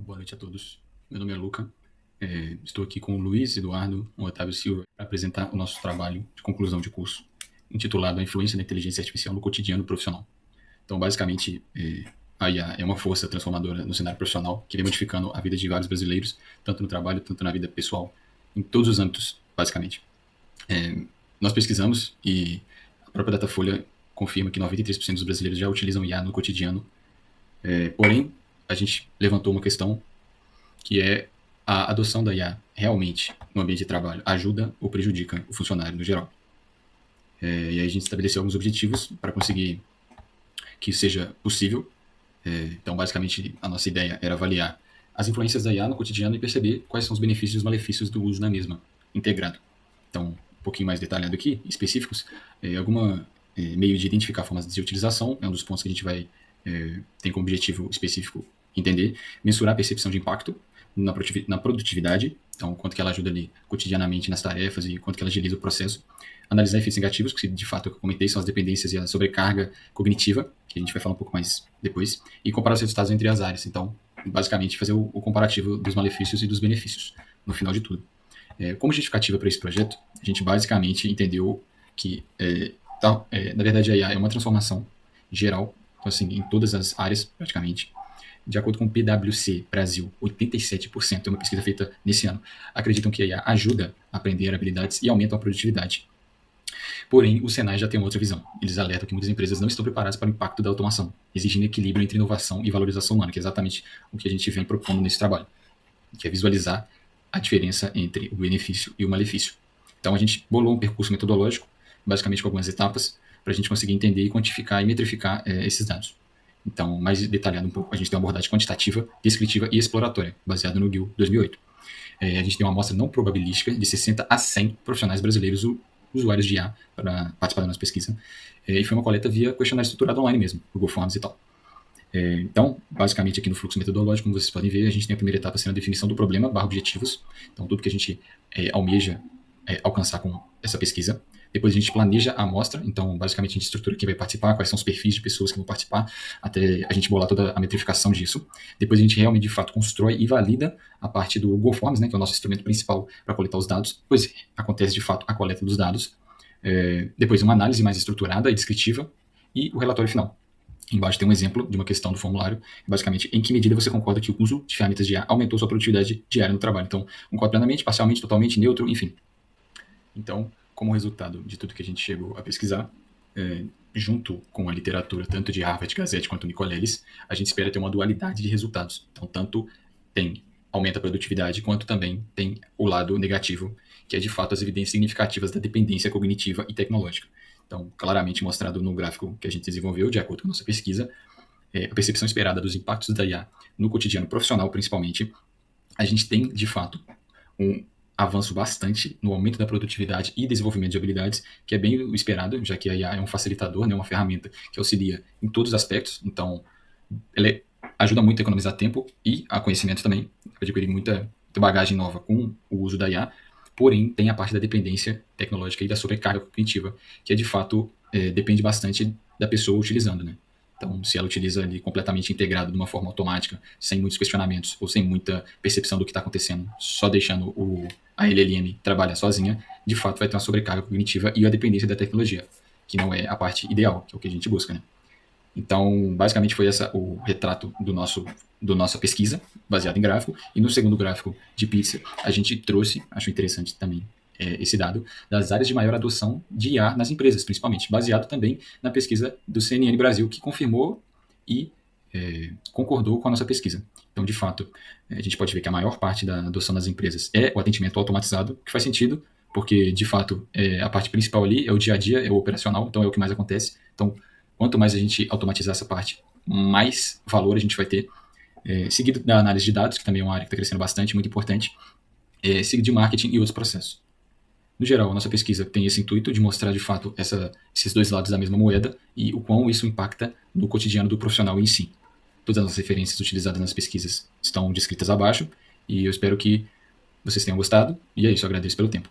Boa noite a todos. Meu nome é Luca. Estou aqui com o Luiz Eduardo, o Otávio Silva, para apresentar o nosso trabalho de conclusão de curso, intitulado A Influência da Inteligência Artificial no Cotidiano Profissional. Então, basicamente, a IA é uma força transformadora no cenário profissional que vem modificando a vida de vários brasileiros, tanto no trabalho, tanto na vida pessoal, em todos os âmbitos, basicamente. Nós pesquisamos e a própria Datafolha confirma que 93% dos brasileiros já utilizam IA no cotidiano. Porém, a gente levantou uma questão que é a adoção da IA realmente no ambiente de trabalho ajuda ou prejudica o funcionário no geral. E aí a gente estabeleceu alguns objetivos para conseguir que isso seja possível. Então, basicamente, a nossa ideia era avaliar as influências da IA no cotidiano e perceber quais são os benefícios e os malefícios do uso da mesma, integrado. Então, um pouquinho mais detalhado aqui, específicos, alguma meio de identificar formas de utilização, é um dos pontos que a gente vai tem como objetivo específico entender, mensurar a percepção de impacto na produtividade, então quanto que ela ajuda ali cotidianamente nas tarefas e quanto que ela agiliza o processo, analisar efeitos negativos, que de fato eu comentei, são as dependências e a sobrecarga cognitiva, que a gente vai falar um pouco mais depois, e comparar os resultados entre as áreas, então basicamente fazer o comparativo dos malefícios e dos benefícios, no final de tudo. Como justificativa para esse projeto, a gente basicamente entendeu que, na verdade, a IA é uma transformação geral, então, assim, em todas as áreas, praticamente. De acordo com o PwC Brasil, 87%, é uma pesquisa feita nesse ano, acreditam que a IA ajuda a aprender habilidades e aumenta a produtividade. Porém, o Senai já tem uma outra visão. Eles alertam que muitas empresas não estão preparadas para o impacto da automação, exigindo equilíbrio entre inovação e valorização humana, que é exatamente o que a gente vem propondo nesse trabalho, que é visualizar a diferença entre o benefício e o malefício. Então, a gente bolou um percurso metodológico, basicamente com algumas etapas, para a gente conseguir entender e quantificar e metrificar esses dados. Então, mais detalhado um pouco, a gente tem uma abordagem quantitativa, descritiva e exploratória, baseada no GIL 2008. A gente tem uma amostra não probabilística de 60 a 100 profissionais brasileiros usuários de IA para participar da nossa pesquisa. E foi uma coleta via questionário estruturado online mesmo, Google Forms e tal. Então, basicamente aqui no fluxo metodológico, como vocês podem ver, a gente tem a primeira etapa sendo a definição do problema, objetivos. Então, tudo que a gente almeja alcançar com essa pesquisa. Depois a gente planeja a amostra, então basicamente a gente estrutura quem vai participar, quais são os perfis de pessoas que vão participar, até a gente bolar toda a metrificação disso. Depois a gente realmente, de fato, constrói e valida a parte do Google Forms, né, que é o nosso instrumento principal para coletar os dados. Depois acontece, de fato, a coleta dos dados. Depois uma análise mais estruturada e descritiva e o relatório final. Embaixo tem um exemplo de uma questão do formulário, basicamente, em que medida você concorda que o uso de ferramentas de IA aumentou sua produtividade diária no trabalho. Então, concorda plenamente, parcialmente, totalmente, neutro, enfim. Então, como resultado de tudo que a gente chegou a pesquisar, junto com a literatura, tanto de Harvard Gazette quanto Nicolelis, a gente espera ter uma dualidade de resultados. Então, tanto aumenta a produtividade, quanto também tem o lado negativo, que é, de fato, as evidências significativas da dependência cognitiva e tecnológica. Então, claramente mostrado no gráfico que a gente desenvolveu, de acordo com a nossa pesquisa, a percepção esperada dos impactos da IA no cotidiano profissional, principalmente, a gente tem, de fato, um avanço bastante no aumento da produtividade e desenvolvimento de habilidades, que é bem o esperado, já que a IA é um facilitador, né, uma ferramenta que auxilia em todos os aspectos, então ela ajuda muito a economizar tempo e a conhecimento também, adquirir muita bagagem nova com o uso da IA, porém tem a parte da dependência tecnológica e da sobrecarga cognitiva, que é de fato depende bastante da pessoa utilizando, né? Então, se ela utiliza ali completamente integrado de uma forma automática, sem muitos questionamentos ou sem muita percepção do que está acontecendo, só deixando a LLM trabalhar sozinha, de fato vai ter uma sobrecarga cognitiva e a dependência da tecnologia, que não é a parte ideal, que é o que a gente busca, né? Então, basicamente foi o retrato do nossa pesquisa, baseado em gráfico, e no segundo gráfico de pizza, a gente trouxe, acho interessante também esse dado, das áreas de maior adoção de IA nas empresas, principalmente, baseado também na pesquisa do CNN Brasil, que confirmou e concordou com a nossa pesquisa. Então, de fato, a gente pode ver que a maior parte da adoção das empresas é o atendimento automatizado, que faz sentido, porque, de fato, a parte principal ali é o dia a dia, é o operacional, então é o que mais acontece. Então, quanto mais a gente automatizar essa parte, mais valor a gente vai ter. Seguido da análise de dados, que também é uma área que está crescendo bastante, muito importante, seguido de marketing e outros processos. No geral, a nossa pesquisa tem esse intuito de mostrar, de fato, esses dois lados da mesma moeda e o quão isso impacta no cotidiano do profissional em si. Todas as referências utilizadas nas pesquisas estão descritas abaixo e eu espero que vocês tenham gostado. E é isso, eu agradeço pelo tempo.